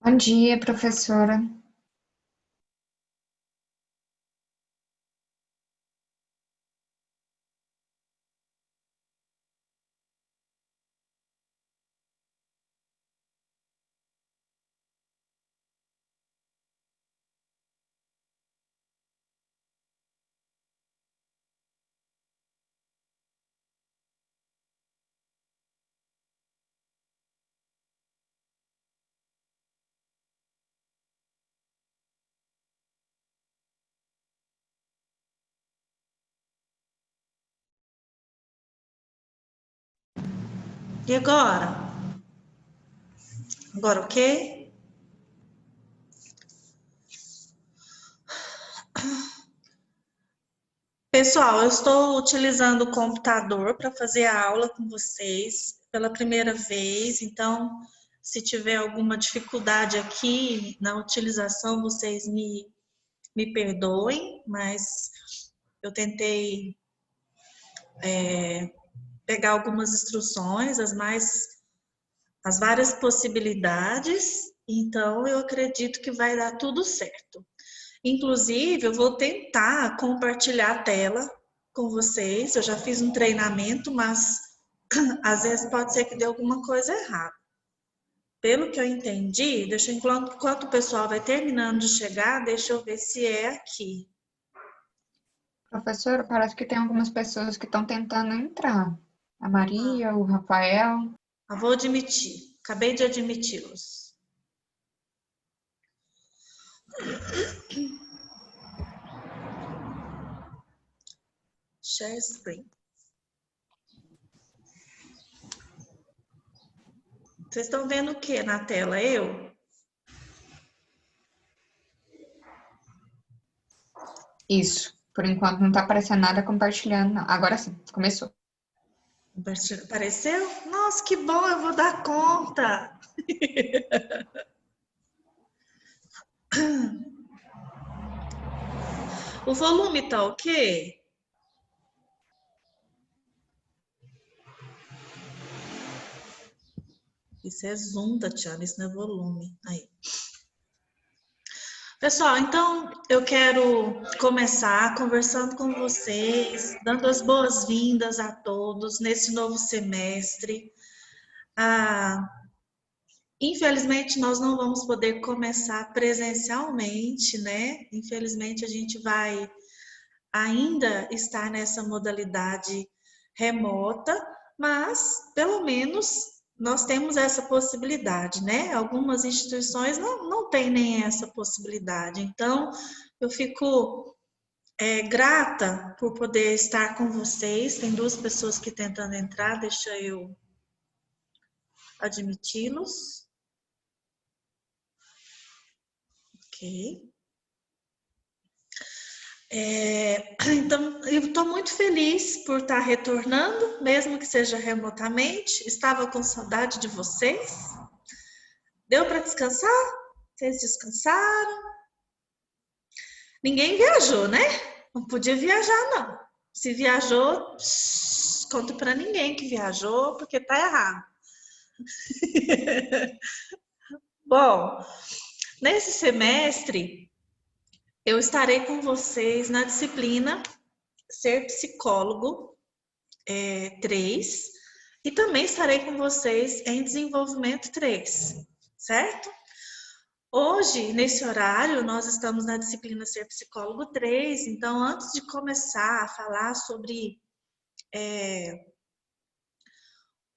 Bom dia, professora. E agora? Agora ok? Pessoal, eu estou utilizando o computador para fazer a aula com vocês pela primeira vez, então, se tiver alguma dificuldade aqui na utilização, vocês me perdoem, mas eu tentei pegar algumas instruções, as várias possibilidades, então eu acredito que vai dar tudo certo. Inclusive, eu vou tentar compartilhar a tela com vocês. Eu já fiz um treinamento, mas às vezes pode ser que dê alguma coisa errada. Pelo que eu entendi, enquanto o pessoal vai terminando de chegar, deixa eu ver se é aqui. Professora, parece que tem algumas pessoas que estão tentando entrar. A Maria, o Rafael. Eu vou admitir, acabei de admiti-los. Share screen. Vocês estão vendo o que na tela? Eu? Isso. Por enquanto não está aparecendo nada compartilhando, não. Agora sim, começou. Apareceu? Nossa, que bom, eu vou dar conta. O volume tá ok? Isso é zoom, Tatiana, isso não é volume. Aí. Pessoal, então eu quero começar conversando com vocês, dando as boas-vindas a todos nesse novo semestre. Infelizmente, nós não vamos poder começar presencialmente, né? Infelizmente, a gente vai ainda estar nessa modalidade remota, mas pelo menos nós temos essa possibilidade, né? Algumas instituições não têm nem essa possibilidade. Então, eu fico grata por poder estar com vocês. Tem duas pessoas que tentando entrar, deixa eu admiti-los. Ok. Então, eu estou muito feliz por estar retornando, mesmo que seja remotamente. Estava com saudade de vocês. Deu para descansar? Vocês descansaram? Ninguém viajou, né? Não podia viajar, não. Se viajou, conta para ninguém que viajou, porque tá errado. Bom, nesse semestre, eu estarei com vocês na disciplina Ser Psicólogo 3 e também estarei com vocês em Desenvolvimento 3, certo? Hoje, nesse horário, nós estamos na disciplina Ser Psicólogo 3, então antes de começar a falar sobre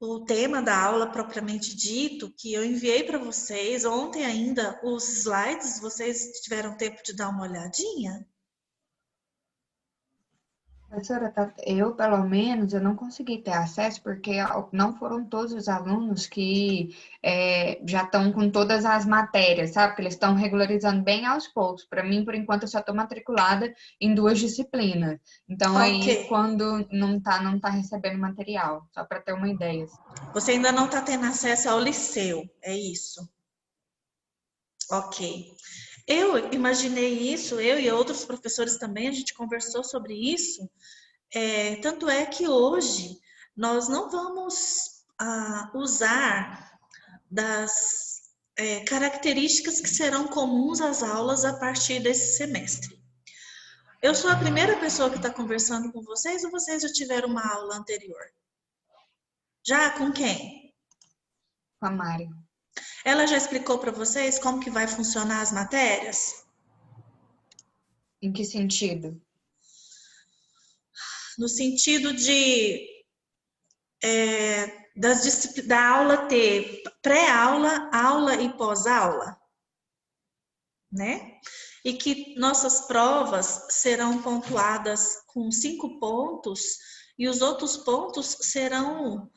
o tema da aula propriamente dito, que eu enviei para vocês ontem ainda, os slides, vocês tiveram tempo de dar uma olhadinha? Professora, eu, pelo menos, eu não consegui ter acesso porque não foram todos os alunos que já estão com todas as matérias, sabe? Que eles estão regularizando bem aos poucos. Para mim, por enquanto, eu só estou matriculada em 2 disciplinas. Então, Ok. aí, quando não tá recebendo material, só para ter uma ideia. Você ainda não está tendo acesso ao liceu, é isso? Ok. Eu imaginei isso, eu e outros professores também, a gente conversou sobre isso. Tanto é que hoje nós não vamos usar das características que serão comuns às aulas a partir desse semestre. Eu sou a primeira pessoa que está conversando com vocês ou vocês já tiveram uma aula anterior? Já? Com quem? Com a Mari. Ela já explicou para vocês como que vai funcionar as matérias? Em que sentido? No sentido de da aula ter pré-aula, aula e pós-aula, né? E que nossas provas serão pontuadas com 5 pontos e os outros pontos serão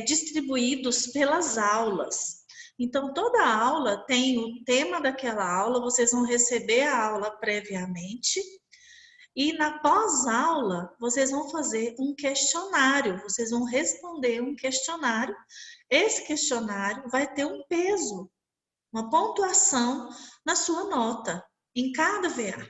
distribuídos pelas aulas. Então, toda aula tem o tema daquela aula, vocês vão receber a aula previamente e na pós-aula vocês vão fazer um questionário, vocês vão responder um questionário. Esse questionário vai ter um peso, uma pontuação na sua nota, em cada VA,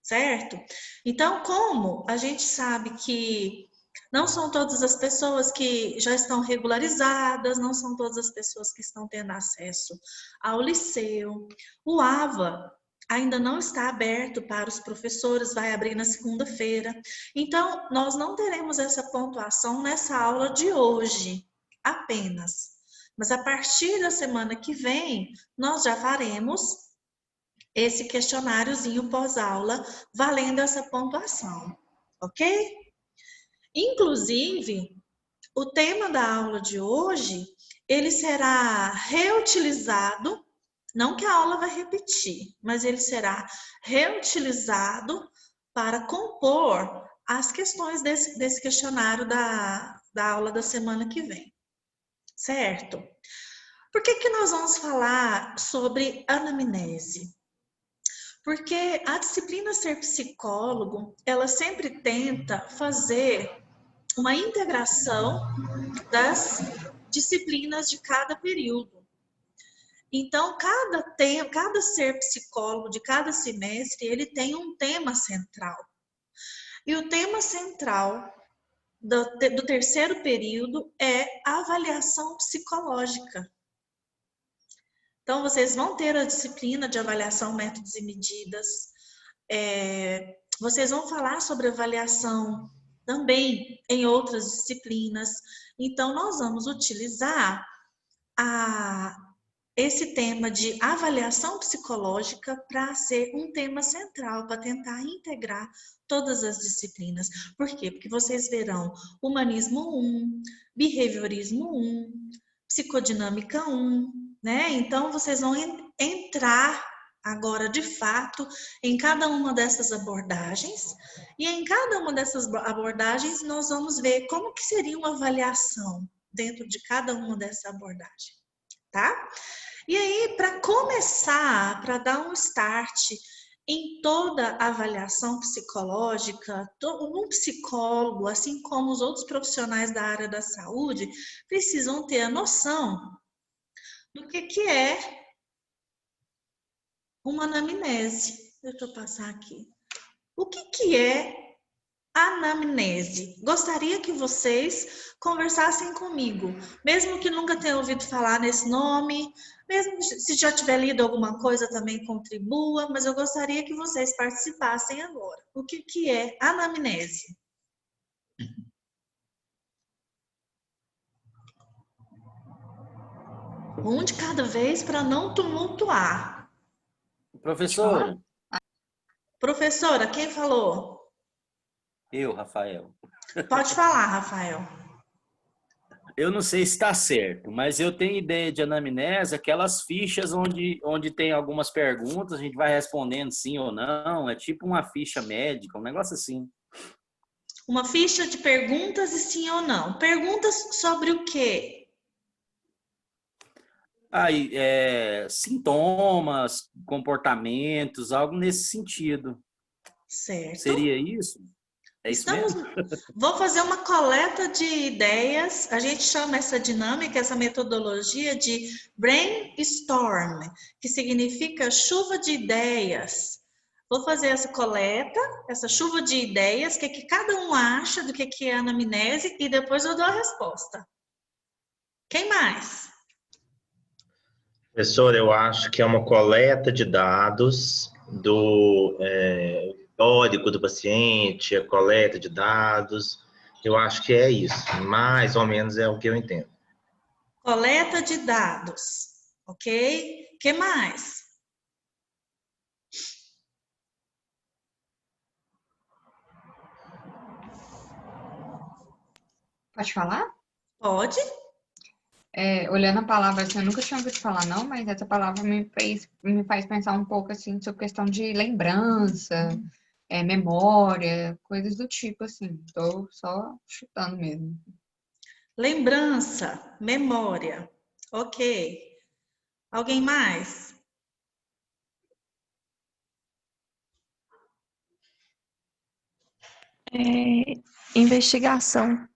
certo? Então, como a gente sabe que não são todas as pessoas que já estão regularizadas, não são todas as pessoas que estão tendo acesso ao liceu, o AVA ainda não está aberto para os professores, vai abrir na segunda-feira. Então, nós não teremos essa pontuação nessa aula de hoje, apenas. Mas a partir da semana que vem, nós já faremos esse questionáriozinho pós-aula, valendo essa pontuação, ok? Inclusive, o tema da aula de hoje, ele será reutilizado, não que a aula vai repetir, mas ele será reutilizado para compor as questões desse questionário da aula da semana que vem, certo? Por que nós vamos falar sobre anamnese? Porque a disciplina Ser Psicólogo, ela sempre tenta fazer uma integração das disciplinas de cada período. Então, cada ser psicólogo de cada semestre, ele tem um tema central. E o tema central do terceiro período é a avaliação psicológica. Então, vocês vão ter a disciplina de avaliação, métodos e medidas. Vocês vão falar sobre avaliação também em outras disciplinas. Então, nós vamos utilizar esse tema de avaliação psicológica para ser um tema central, para tentar integrar todas as disciplinas. Por quê? Porque vocês verão humanismo 1, behaviorismo 1, psicodinâmica 1, né? Então, vocês vão entrar agora, de fato, em cada uma dessas abordagens. E em cada uma dessas abordagens, nós vamos ver como que seria uma avaliação dentro de cada uma dessa abordagem, tá? E aí, para começar, para dar um start em toda a avaliação psicológica, um psicólogo, assim como os outros profissionais da área da saúde, precisam ter a noção do que é uma anamnese. Deixa eu passar aqui. O que é anamnese? Gostaria que vocês conversassem comigo, mesmo que nunca tenham ouvido falar nesse nome, mesmo se já tiver lido alguma coisa também contribua, mas eu gostaria que vocês participassem agora. O que é anamnese? Um de cada vez para não tumultuar. Professora. Professora, quem falou? Eu, Rafael. Pode falar, Rafael. Eu não sei se está certo, mas eu tenho ideia de anamnese, aquelas fichas onde tem algumas perguntas, a gente vai respondendo sim ou não, é tipo uma ficha médica, um negócio assim. Uma ficha de perguntas e sim ou não. Perguntas sobre o quê? Aí, sintomas, comportamentos, algo nesse sentido. Certo. Seria isso? É isso mesmo? Vou fazer uma coleta de ideias. A gente chama essa dinâmica, essa metodologia de brainstorm, que significa chuva de ideias. Vou fazer essa coleta, essa chuva de ideias, o que cada um acha do que é anamnese e depois eu dou a resposta. Quem mais? Professor, eu acho que é uma coleta de dados do histórico do paciente, a coleta de dados. Eu acho que é isso. Mais ou menos é o que eu entendo. Coleta de dados, ok? O que mais? Pode falar? Pode? Olhando a palavra, assim, eu nunca tinha ouvido falar, não, mas essa palavra me faz pensar um pouco, assim, sobre questão de lembrança, memória, coisas do tipo, assim. Tô só chutando mesmo. Lembrança, memória, ok. Alguém mais? Investigação,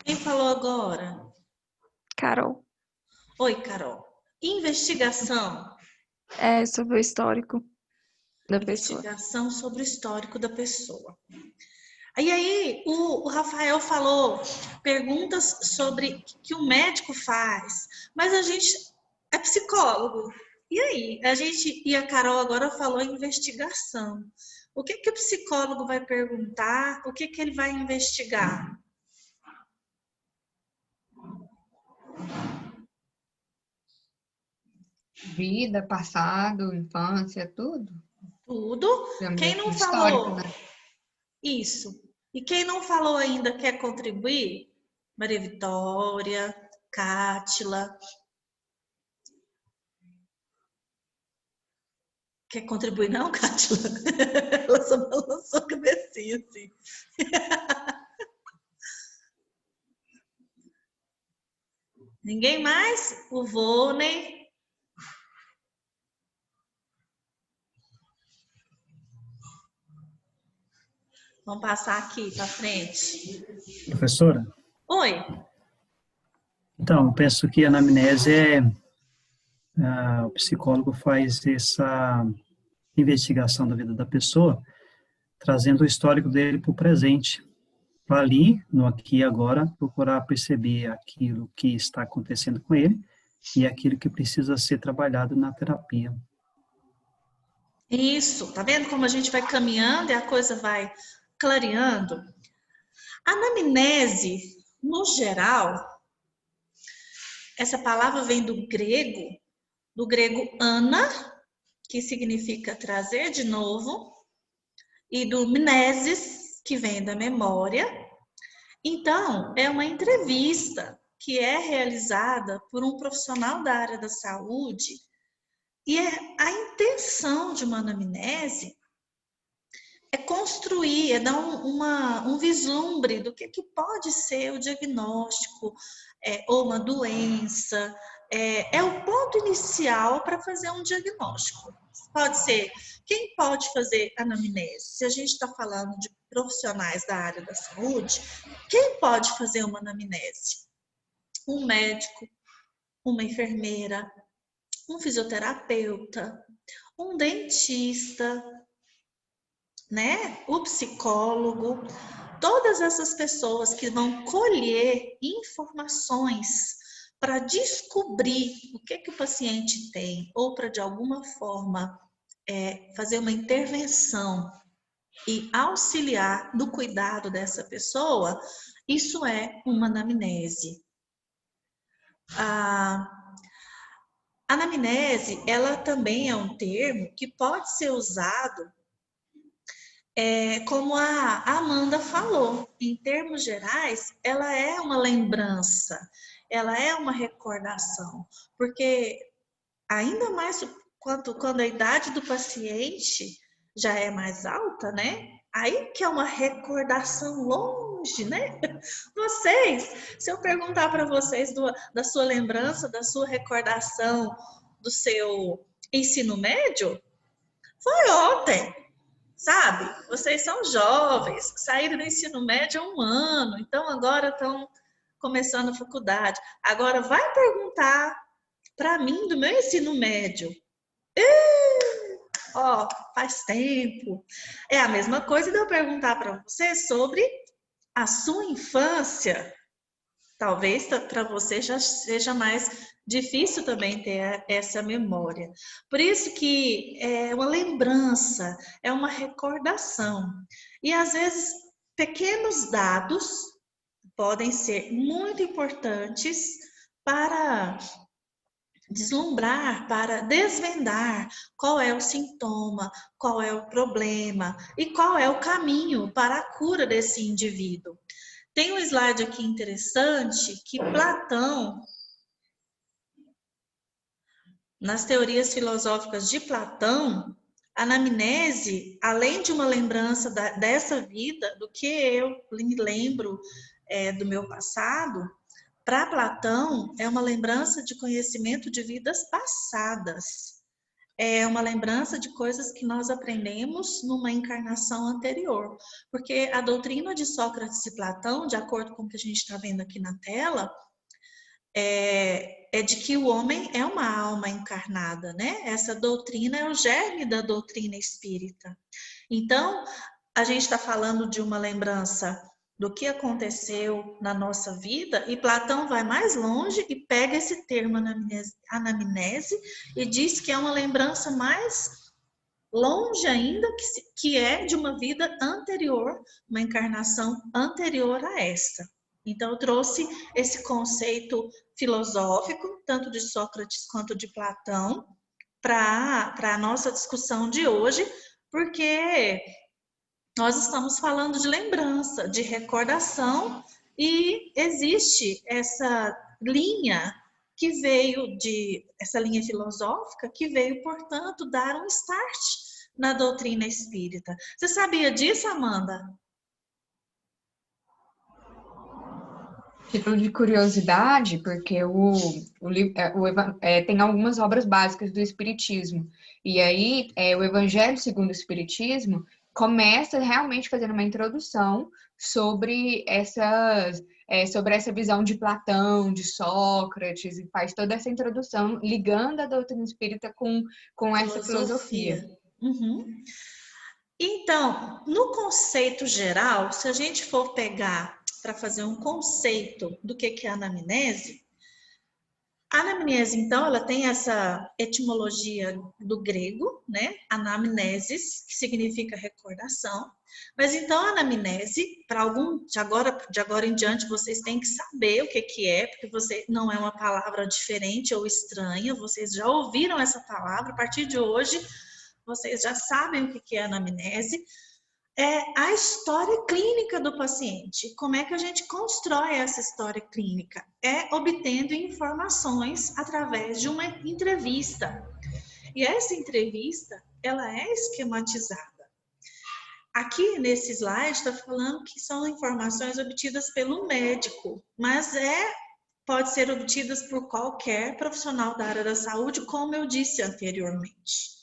Quem falou agora? Carol. Oi, Carol. Investigação. É sobre o histórico da pessoa. Investigação sobre o histórico da pessoa. E aí, o Rafael falou perguntas sobre que o médico faz, mas a gente é psicólogo. E aí, a gente e a Carol agora falou investigação. O que o psicólogo vai perguntar? O que ele vai investigar? Vida, passado, infância, tudo. Tudo. Digamos Quem não assim, histórico, falou? né? Isso. E quem não falou ainda quer contribuir? Maria Vitória, Cátila. Quer contribuir não, Cátila? Ela só balançou a cabecinha assim. Ninguém mais? O Vônei. Vamos passar aqui para frente. Professora, Oi. então, eu penso que a anamnese o psicólogo faz essa investigação da vida da pessoa, trazendo o histórico dele para o presente, para ali, no aqui e agora, procurar perceber aquilo que está acontecendo com ele e aquilo que precisa ser trabalhado na terapia. Isso. Tá vendo como a gente vai caminhando e a coisa vai clareando? A anamnese, no geral, essa palavra vem do grego ana, que significa trazer de novo, e do mnesis, que vem da memória. Então, é uma entrevista que é realizada por um profissional da área da saúde e a intenção de uma anamnese é construir, é dar um vislumbre do que pode ser o diagnóstico, ou uma doença, é o ponto inicial para fazer um diagnóstico. Pode ser, quem pode fazer anamnese? Se a gente está falando de profissionais da área da saúde, quem pode fazer uma anamnese? Um médico, uma enfermeira, um fisioterapeuta, um dentista, né? O psicólogo, todas essas pessoas que vão colher informações para descobrir o que o paciente tem, ou para de alguma forma fazer uma intervenção e auxiliar no cuidado dessa pessoa, isso é uma anamnese. A anamnese, ela também é um termo que pode ser usado como a Amanda falou, em termos gerais, ela é uma lembrança, ela é uma recordação, porque ainda mais quando a idade do paciente já é mais alta, né? Aí que é uma recordação longe, né? Vocês, se eu perguntar para vocês da sua lembrança, da sua recordação do seu ensino médio, foi ontem. Sabe? Vocês são jovens, saíram do ensino médio há 1 ano, então agora estão começando a faculdade. Agora vai perguntar para mim do meu ensino médio. Faz tempo. É a mesma coisa de eu perguntar para você sobre a sua infância. Talvez para você já seja mais difícil também ter essa memória. Por isso que é uma lembrança, é uma recordação. E às vezes pequenos dados podem ser muito importantes para deslumbrar, para desvendar qual é o sintoma, qual é o problema e qual é o caminho para a cura desse indivíduo. Tem um slide aqui interessante que Platão, nas teorias filosóficas de Platão, a anamnese, além de uma lembrança dessa vida, do que eu me lembro do meu passado, para Platão é uma lembrança de conhecimento de vidas passadas. É uma lembrança de coisas que nós aprendemos numa encarnação anterior. Porque a doutrina de Sócrates e Platão, de acordo com o que a gente está vendo aqui na tela, é de que o homem é uma alma encarnada, né? Essa doutrina é o germe da doutrina espírita. Então, a gente está falando de uma lembrança do que aconteceu na nossa vida, e Platão vai mais longe e pega esse termo anamnese e diz que é uma lembrança mais longe ainda, que é de uma vida anterior, uma encarnação anterior a essa. Então, eu trouxe esse conceito filosófico, tanto de Sócrates quanto de Platão, para a nossa discussão de hoje, porque nós estamos falando de lembrança, de recordação, e existe essa linha essa linha filosófica que veio, portanto, dar um start na doutrina espírita. Você sabia disso, Amanda? Título de curiosidade, porque tem algumas obras básicas do Espiritismo. E aí, o Evangelho segundo o Espiritismo começa realmente fazendo uma introdução sobre essa visão de Platão, de Sócrates, e faz toda essa introdução ligando a doutrina espírita com essa filosofia. Uhum. Então, no conceito geral, se a gente for pegar para fazer um conceito do que é a anamnese, então, ela tem essa etimologia do grego, né? Anamnesis, que significa recordação. Mas então, a anamnese, para de agora em diante, vocês têm que saber o que é, porque não é uma palavra diferente ou estranha, vocês já ouviram essa palavra, a partir de hoje, vocês já sabem o que é anamnese. É a história clínica do paciente. Como é que a gente constrói essa história clínica? É obtendo informações através de uma entrevista. E essa entrevista, ela é esquematizada. Aqui nesse slide está falando que são informações obtidas pelo médico, mas pode ser obtidas por qualquer profissional da área da saúde, como eu disse anteriormente.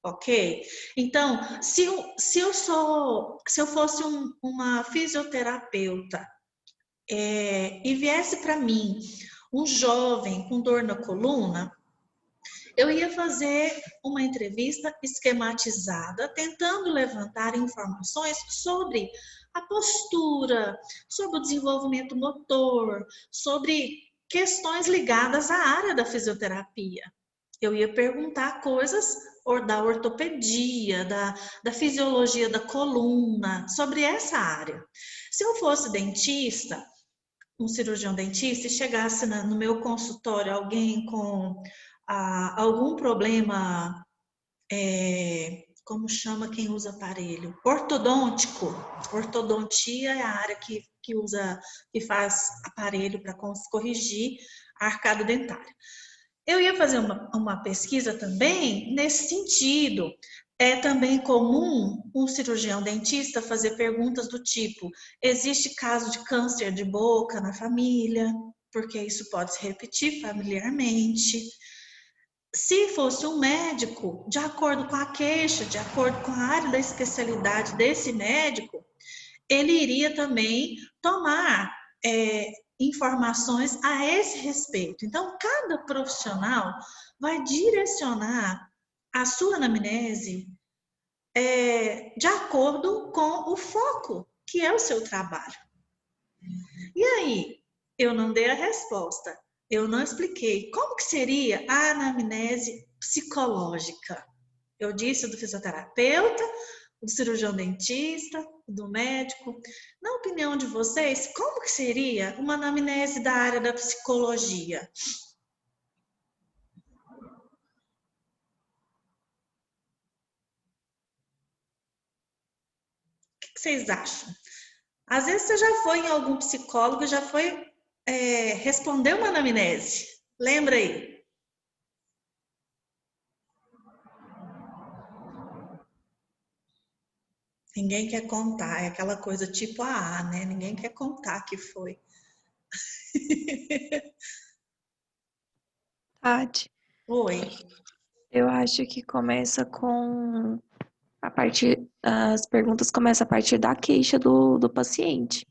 Ok? Então, se eu fosse uma fisioterapeuta e viesse para mim um jovem com dor na coluna, eu ia fazer uma entrevista esquematizada, tentando levantar informações sobre a postura, sobre o desenvolvimento motor, sobre questões ligadas à área da fisioterapia. Eu ia perguntar coisas da ortopedia, da fisiologia da coluna, sobre essa área. Se eu fosse dentista, um cirurgião dentista, e chegasse no meu consultório alguém com algum problema, como chama quem usa aparelho? Ortodôntico. Ortodontia é a área que faz aparelho para corrigir a arcada dentária. Eu ia fazer uma pesquisa também nesse sentido. É também comum um cirurgião dentista fazer perguntas do tipo: existe caso de câncer de boca na família? Porque isso pode se repetir familiarmente. Se fosse um médico, de acordo com a queixa, de acordo com a área da especialidade desse médico, ele iria também tomar informações a esse respeito. Então, cada profissional vai direcionar a sua anamnese de acordo com o foco que é o seu trabalho. E aí, Eu não dei a resposta. Eu não expliquei como que seria a anamnese psicológica. Eu disse do fisioterapeuta, do cirurgião dentista, do médico. Na opinião de vocês, como que seria uma anamnese da área da psicologia? O que vocês acham? Às vezes você já foi em algum psicólogo e já foi responder uma anamnese. Lembra aí? Ninguém quer contar, é aquela coisa tipo a, né? Ninguém quer contar que foi. Tati, Oi. eu acho que começa com as perguntas começam a partir da queixa do paciente.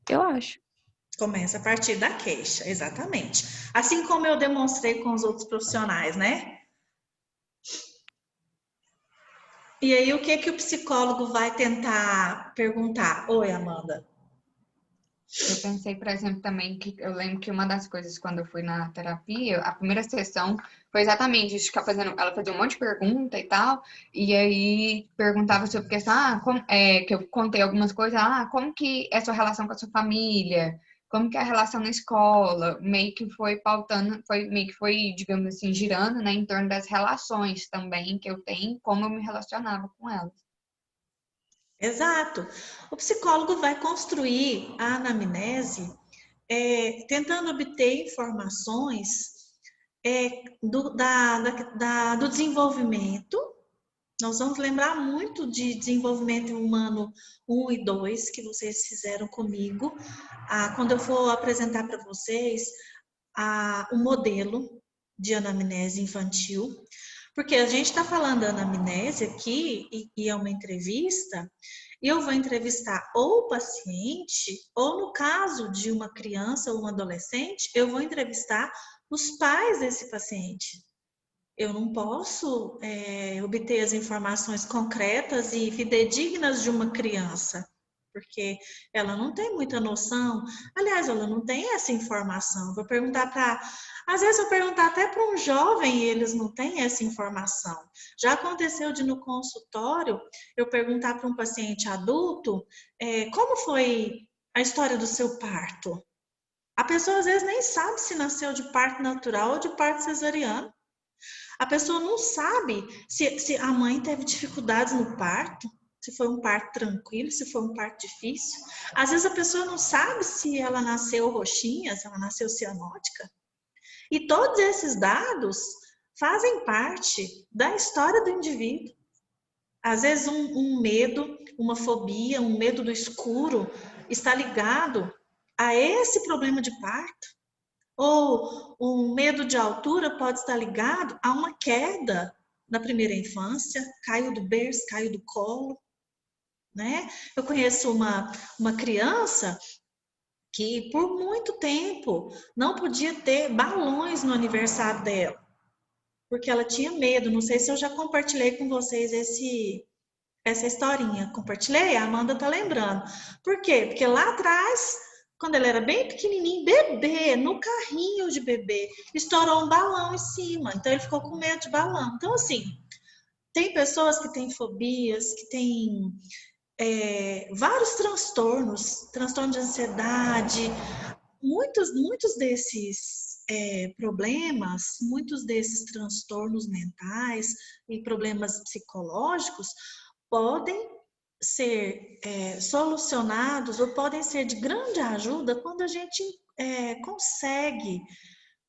Eu acho. Começa a partir da queixa, exatamente. Assim como eu demonstrei com os outros profissionais, né? E aí, o que que o psicólogo vai tentar perguntar? Oi, Amanda. Eu pensei, por exemplo, também que eu lembro que uma das coisas quando eu fui na terapia, a primeira sessão foi exatamente isso, ficar fazendo, ela fazia um monte de pergunta e tal, e aí perguntava sobre questão, que eu contei algumas coisas, como que é a sua relação com a sua família? Como que é a relação na escola? Meio que foi pautando, meio que foi, digamos assim, girando, né, em torno das relações também que eu tenho, como eu me relacionava com elas. Exato. O psicólogo vai construir a anamnese tentando obter informações do desenvolvimento. Nós vamos lembrar muito de desenvolvimento humano 1 e 2 que vocês fizeram comigo. Quando eu for apresentar para vocês o modelo de anamnese infantil, porque a gente está falando da anamnese aqui e é uma entrevista, e eu vou entrevistar ou o paciente, ou no caso de uma criança ou um adolescente, eu vou entrevistar os pais desse paciente. Eu não posso obter as informações concretas e fidedignas de uma criança, porque ela não tem muita noção. Aliás, ela não tem essa informação. Vou perguntar para. Às vezes, eu perguntar até para um jovem e eles não têm essa informação. Já aconteceu de no consultório eu perguntar para um paciente adulto como foi a história do seu parto. A pessoa às vezes nem sabe se nasceu de parto natural ou de parto cesariano. A pessoa não sabe se a mãe teve dificuldades no parto, se foi um parto tranquilo, se foi um parto difícil. Às vezes a pessoa não sabe se ela nasceu roxinha, se ela nasceu cianótica. E todos esses dados fazem parte da história do indivíduo. Às vezes um medo, uma fobia, um medo do escuro está ligado a esse problema de parto. Ou um medo de altura pode estar ligado a uma queda na primeira infância, caiu do berço, caiu do colo, né? Eu conheço uma criança que por muito tempo não podia ter balões no aniversário dela, porque ela tinha medo. Não sei se eu já compartilhei com vocês essa historinha. Compartilhei? A Amanda tá lembrando. Por quê? Porque lá atrás, quando ela era bem pequenininho, bebê, no carrinho de bebê, estourou um balão em cima. Então, ele ficou com medo de balão. Então, assim, tem pessoas que têm fobias, que têm vários transtornos, transtorno de ansiedade. Muitos desses problemas, muitos desses transtornos mentais e problemas psicológicos podem ser solucionados ou podem ser de grande ajuda quando a gente consegue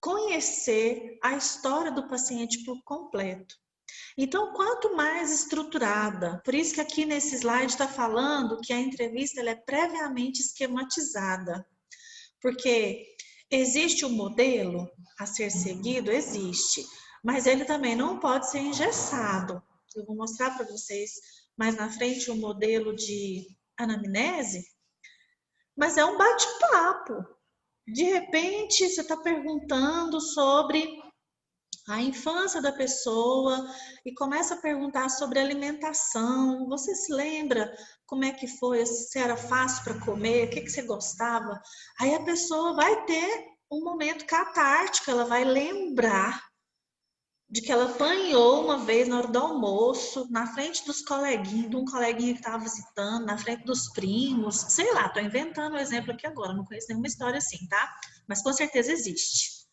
conhecer a história do paciente por completo. Então, quanto mais estruturada, por isso que aqui nesse slide está falando que a entrevista ela é previamente esquematizada, porque existe um modelo a ser seguido, existe, mas ele também não pode ser engessado. Eu vou mostrar para vocês mais na frente um modelo de anamnese, mas é um bate-papo. De repente, você está perguntando sobre a infância da pessoa e começa a perguntar sobre alimentação. Você se lembra como é que foi? Se era fácil para comer? O que você gostava? Aí a pessoa vai ter um momento catártico, ela vai lembrar de que ela apanhou uma vez na hora do almoço, na frente dos coleguinhas, de um coleguinha que estava visitando, na frente dos primos, sei lá, estou inventando um exemplo aqui agora, não conheço nenhuma história assim, tá? Mas com certeza existe.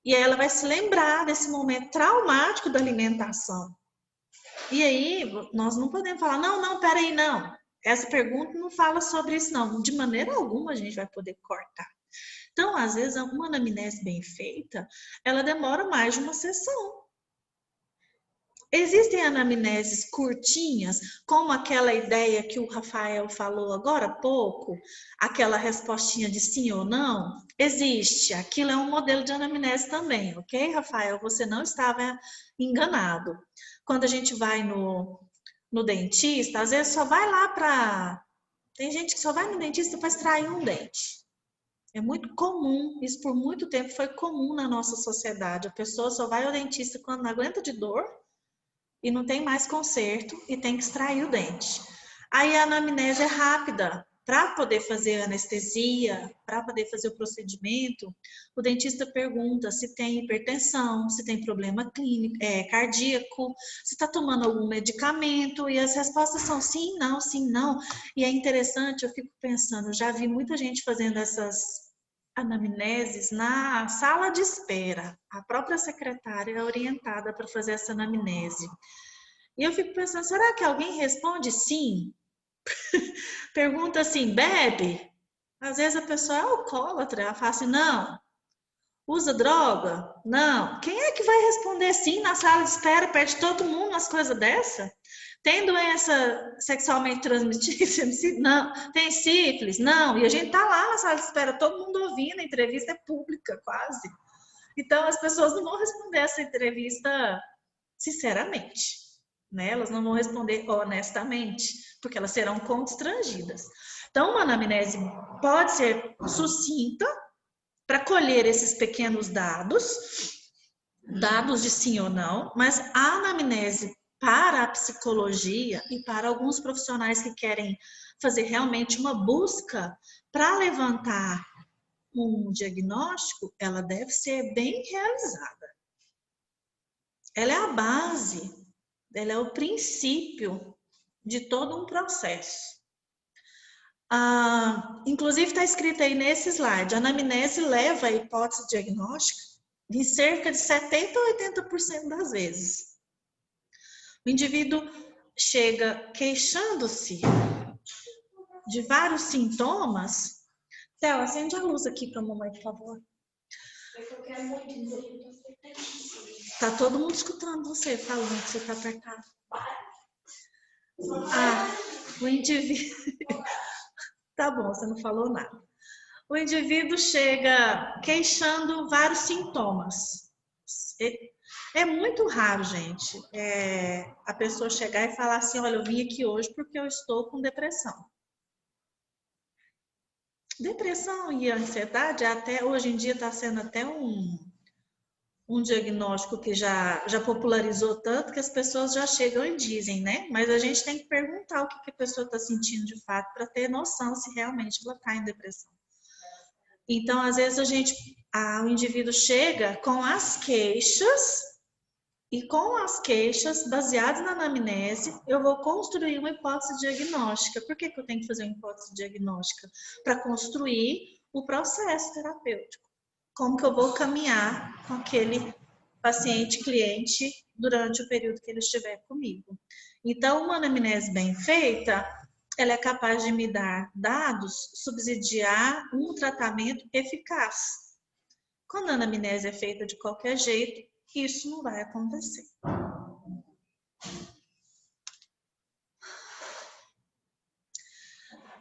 E aí ela vai se lembrar desse momento traumático da alimentação. E aí nós não podemos falar, não, peraí, não. Essa pergunta não fala sobre isso, não. De maneira alguma a gente vai poder cortar. Então, às vezes, uma anamnese bem feita, ela demora mais de uma sessão. Existem anamneses curtinhas, como aquela ideia que o Rafael falou agora há pouco, aquela respostinha de sim ou não? Existe, aquilo é um modelo de anamnese também, ok, Rafael? Você não estava enganado. Quando a gente vai no dentista, às vezes só vai lá para... Tem gente que só vai no dentista para extrair um dente. É muito comum, isso por muito tempo foi comum na nossa sociedade. A pessoa só vai ao dentista quando não aguenta de dor, e não tem mais conserto e tem que extrair o dente. Aí a anamnese é rápida. Para poder fazer anestesia, para poder fazer o procedimento, o dentista pergunta se tem hipertensão, se tem problema clínico, cardíaco, se está tomando algum medicamento, e as respostas são sim, não. E é interessante, eu fico pensando, já vi muita gente fazendo essas anamneses na sala de espera. A própria secretária é orientada para fazer essa anamnese. E eu fico pensando, será que alguém responde sim? Pergunta assim, bebe? Às vezes a pessoa é alcoólatra, ela fala assim, não. Usa droga? Não. Quem é que vai responder sim na sala de espera, perto de todo mundo, umas coisas dessa? Tem doença sexualmente transmissível? Não. Tem sífilis? Não. E a gente tá lá na sala de espera, todo mundo ouvindo, a entrevista é pública, quase. Então, as pessoas não vão responder essa entrevista sinceramente, né? Elas não vão responder honestamente, porque elas serão constrangidas. Então, uma anamnese pode ser sucinta, para colher esses pequenos dados de sim ou não, mas a anamnese para a psicologia e para alguns profissionais que querem fazer realmente uma busca para levantar um diagnóstico, ela deve ser bem realizada. Ela é a base, ela é o princípio de todo um processo. Inclusive está escrito aí nesse slide, a anamnese leva a hipótese diagnóstica em cerca de 70% a 80% das vezes. O indivíduo chega queixando-se de vários sintomas. Théo, acende a luz aqui para a mamãe, por favor. Tá todo mundo escutando você falando que você está apertado. O indivíduo... Tá bom, você não falou nada. O indivíduo chega queixando vários sintomas. É muito raro, gente, a pessoa chegar e falar assim, olha, eu vim aqui hoje porque eu estou com depressão. Depressão e ansiedade, até hoje em dia está sendo até um diagnóstico que já popularizou tanto que as pessoas já chegam e dizem, né? Mas a gente tem que perguntar o que a pessoa está sentindo de fato para ter noção se realmente ela está em depressão. Então, às vezes o indivíduo chega com as queixas e com as queixas baseadas na anamnese, eu vou construir uma hipótese diagnóstica. Por que eu tenho que fazer uma hipótese diagnóstica? Para construir o processo terapêutico. Como que eu vou caminhar com aquele paciente, cliente, durante o período que ele estiver comigo. Então, uma anamnese bem feita, ela é capaz de me dar dados, subsidiar um tratamento eficaz. Quando a anamnese é feita de qualquer jeito, isso não vai acontecer.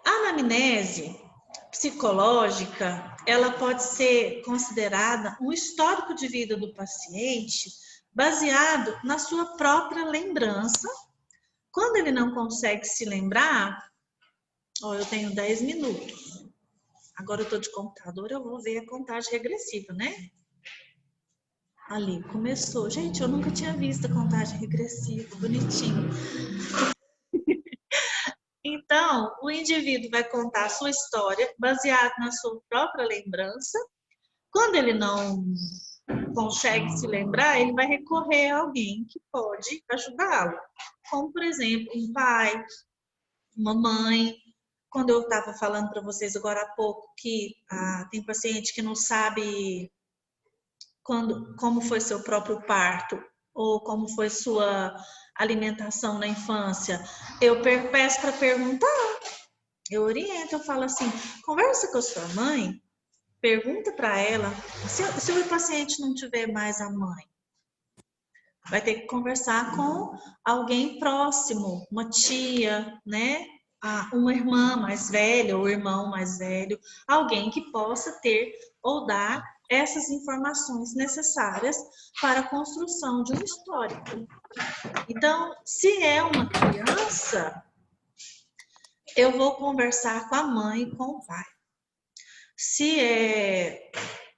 A anamnese psicológica, ela pode ser considerada um histórico de vida do paciente baseado na sua própria lembrança. Quando ele não consegue se lembrar, eu tenho 10 minutos. Agora eu estou de computador, eu vou ver a contagem regressiva, né? Ali, começou. Gente, eu nunca tinha visto a contagem regressiva, bonitinho. Então, o indivíduo vai contar a sua história baseado na sua própria lembrança. Quando ele não consegue se lembrar, ele vai recorrer a alguém que pode ajudá-lo. Como, por exemplo, um pai, uma mãe. Quando eu estava falando para vocês agora há pouco que tem paciente que não sabe como foi seu próprio parto ou como foi sua alimentação na infância, eu peço para perguntar, eu oriento, eu falo assim, conversa com a sua mãe, pergunta para ela, se o paciente não tiver mais a mãe, vai ter que conversar com alguém próximo, uma tia, né? Uma irmã mais velha ou irmão mais velho, alguém que possa ter ou dar essas informações necessárias para a construção de uma história. Então, se é uma criança, eu vou conversar com a mãe e com o pai. Se é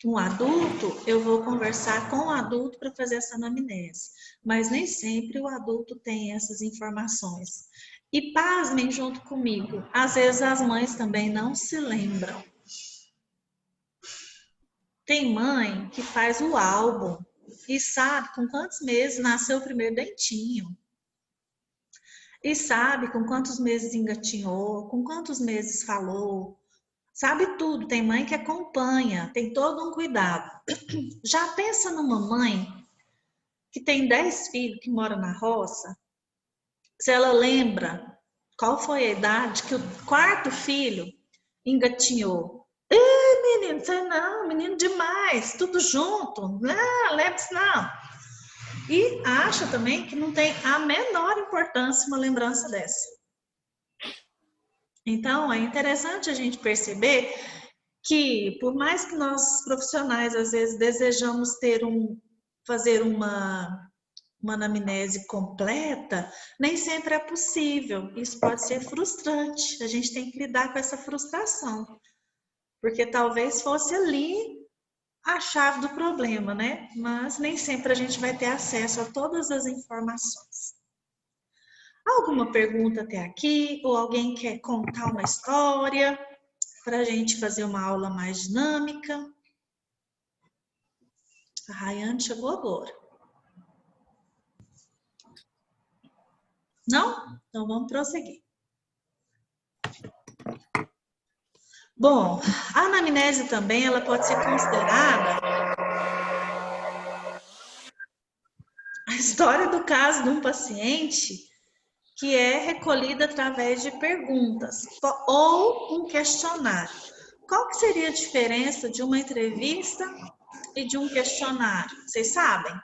um adulto, eu vou conversar com o adulto para fazer essa anamnese. Mas nem sempre o adulto tem essas informações. E pasmem junto comigo, às vezes as mães também não se lembram. Tem mãe que faz o álbum e sabe com quantos meses nasceu o primeiro dentinho. E sabe com quantos meses engatinhou, com quantos meses falou. Sabe tudo, tem mãe que acompanha, tem todo um cuidado. Já pensa numa mãe que tem 10 filhos, que mora na roça, se ela lembra qual foi a idade que o 4º filho engatinhou. Ei, menino, sei não, menino demais, tudo junto, não, lembra-se não. E acha também que não tem a menor importância uma lembrança dessa. Então, é interessante a gente perceber que, por mais que nós profissionais, às vezes, desejamos fazer uma anamnese completa, nem sempre é possível. Isso pode ser frustrante. A gente tem que lidar com essa frustração. Porque talvez fosse ali a chave do problema, né? Mas nem sempre a gente vai ter acesso a todas as informações. Alguma pergunta até aqui? Ou alguém quer contar uma história para a gente fazer uma aula mais dinâmica? A Rayane chegou agora. Não? Então vamos prosseguir. Bom, a anamnese também ela pode ser considerada a história do caso de um paciente que é recolhida através de perguntas ou um questionário. Qual que seria a diferença de uma entrevista e de um questionário? Vocês sabem?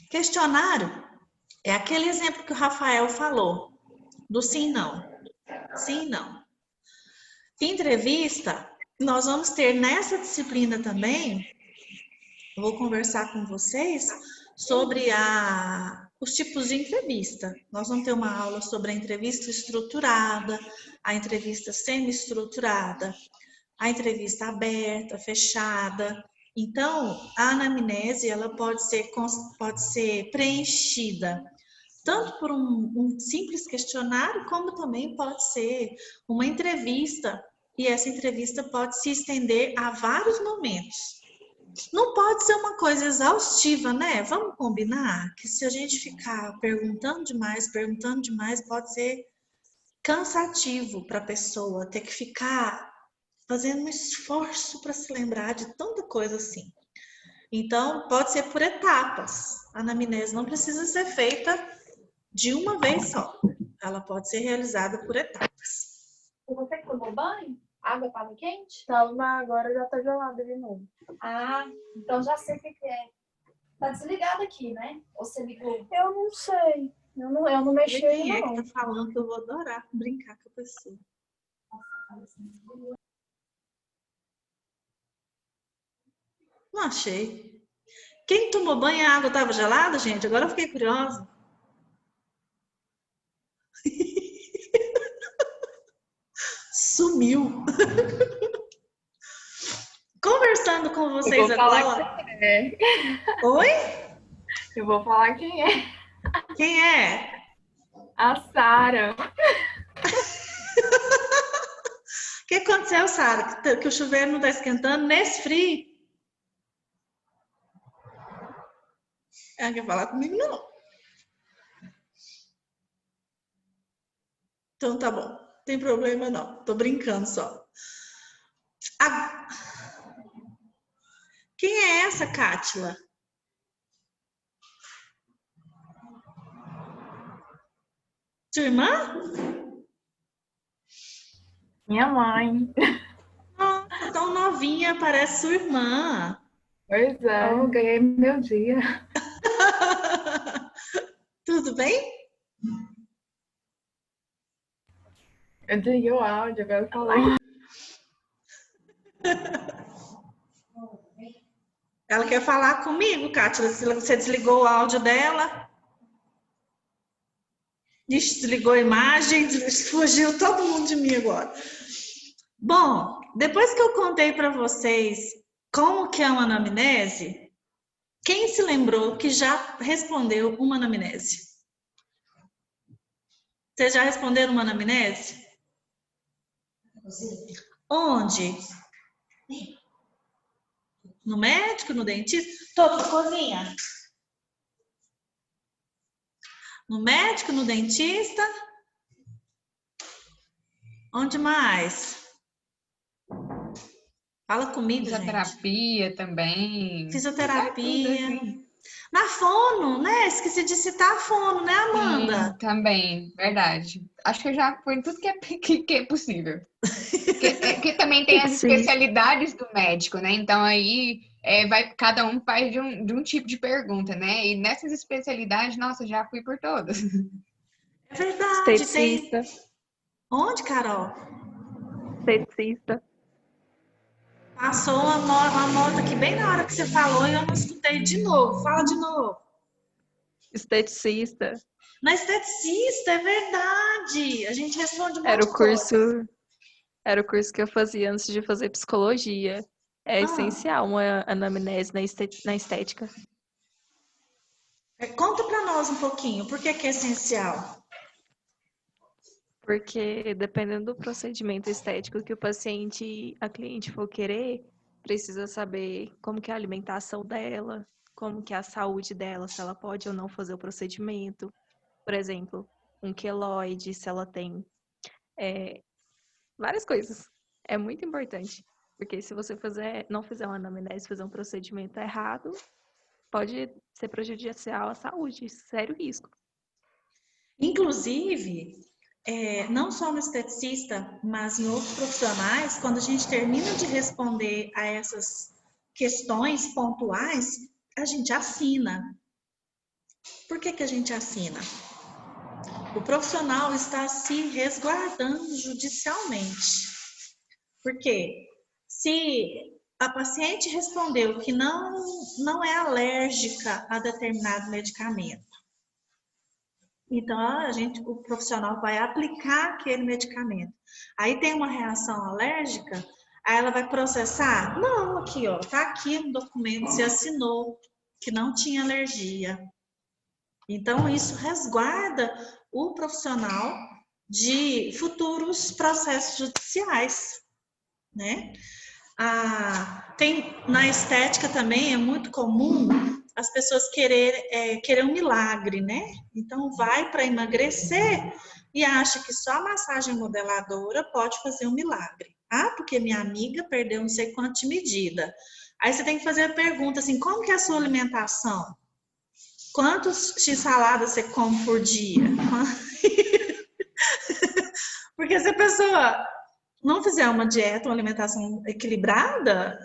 Questionário é aquele exemplo que o Rafael falou, do sim e não. Sim e não. Entrevista, nós vamos ter nessa disciplina também, eu vou conversar com vocês sobre os tipos de entrevista. Nós vamos ter uma aula sobre a entrevista estruturada, a entrevista semi-estruturada, a entrevista aberta, fechada. Então, a anamnese ela pode ser preenchida tanto por um simples questionário, como também pode ser uma entrevista, e essa entrevista pode se estender a vários momentos. Não pode ser uma coisa exaustiva, né? Vamos combinar que se a gente ficar perguntando demais, pode ser cansativo para a pessoa ter que ficar fazendo um esforço para se lembrar de tanta coisa assim. Então, pode ser por etapas. A anamnese não precisa ser feita de uma vez só. Ela pode ser realizada por etapas. Você que tomou banho? A água estava quente? Estava, mas agora já está gelada de novo. Ah, então já sei o que é. Tá desligado aqui, né? Ou você ligou? Eu não sei. Eu não mexi aí, não. Quem é que tá falando que eu vou adorar brincar com a pessoa? Não achei. Quem tomou banho, a água estava gelada, gente? Agora eu fiquei curiosa. sumiu. Conversando com vocês Eu vou falar agora. quem é. Oi? Eu vou falar quem é. Quem é? A Sara. O que aconteceu, Sara? Que o chuveiro não está esquentando nesse frio? Ela quer falar comigo, não. Então tá bom. Não tem problema, não. Tô brincando só. Quem é essa, Cátila? Sua irmã? Minha mãe. Nossa, tão novinha, parece sua irmã. Pois é, eu ganhei meu dia. Tudo bem? Eu desliguei o áudio, agora eu falar. Ela quer falar comigo, Cátila. Você desligou o áudio dela? Desligou a imagem, fugiu todo mundo de mim agora. Bom, depois que eu contei para vocês como que é uma anamnese, quem se lembrou que já respondeu uma anamnese? Vocês já responderam uma anamnese? Onde? No médico, no dentista? Tô na cozinha. No médico, no dentista? Onde mais? Fala comigo, gente. Fisioterapia também. Fisioterapia. Na fono, né? Esqueci de citar a fono, né, Amanda? Sim, também, verdade. Acho que eu já fui em tudo que é possível. Que também tem as Sim. especialidades do médico, né? Então aí cada um faz de um tipo de pergunta, né? E nessas especialidades, nossa, já fui por todas. É verdade. Esteticista. Onde, Carol? Esteticista. Passou uma moto aqui bem na hora que você falou e eu não escutei de novo. Fala de novo. Esteticista. Na esteticista, é verdade. A gente responde um monte Era de o coisa. Era o curso que eu fazia antes de fazer psicologia. É essencial uma anamnese na estética. Conta pra nós um pouquinho, por que que é essencial? Porque dependendo do procedimento estético que a cliente for querer, precisa saber como que é a alimentação dela, como que é a saúde dela, se ela pode ou não fazer o procedimento. Por exemplo, um queloide, se ela tem várias coisas. É muito importante. Porque se você não fizer uma anamnese, fazer um procedimento errado, pode ser prejudicial à saúde, sério risco. Inclusive, não só no esteticista, mas em outros profissionais, quando a gente termina de responder a essas questões pontuais, a gente assina. Por que que a gente assina? O profissional está se resguardando judicialmente. Porque se a paciente respondeu que não é alérgica a determinado medicamento, então o profissional vai aplicar aquele medicamento. Aí tem uma reação alérgica, aí ela vai processar? Não, aqui, ó, tá aqui no documento, você assinou que não tinha alergia. Então, isso resguarda o profissional de futuros processos judiciais, né? Na estética também é muito comum as pessoas querer um milagre, né? Então, vai para emagrecer e acha que só a massagem modeladora pode fazer um milagre. Porque minha amiga perdeu não sei quanto de medida. Aí você tem que fazer a pergunta assim, como que é a sua alimentação? Quantos x-saladas você come por dia? Porque se a pessoa não fizer uma dieta, uma alimentação equilibrada,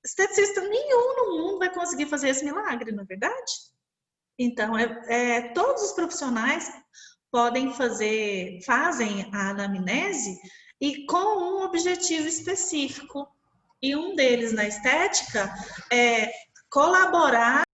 esteticista nenhum no mundo vai conseguir fazer esse milagre, não é verdade? Então, todos os profissionais fazem a anamnese e com um objetivo específico. E um deles na estética é colaborar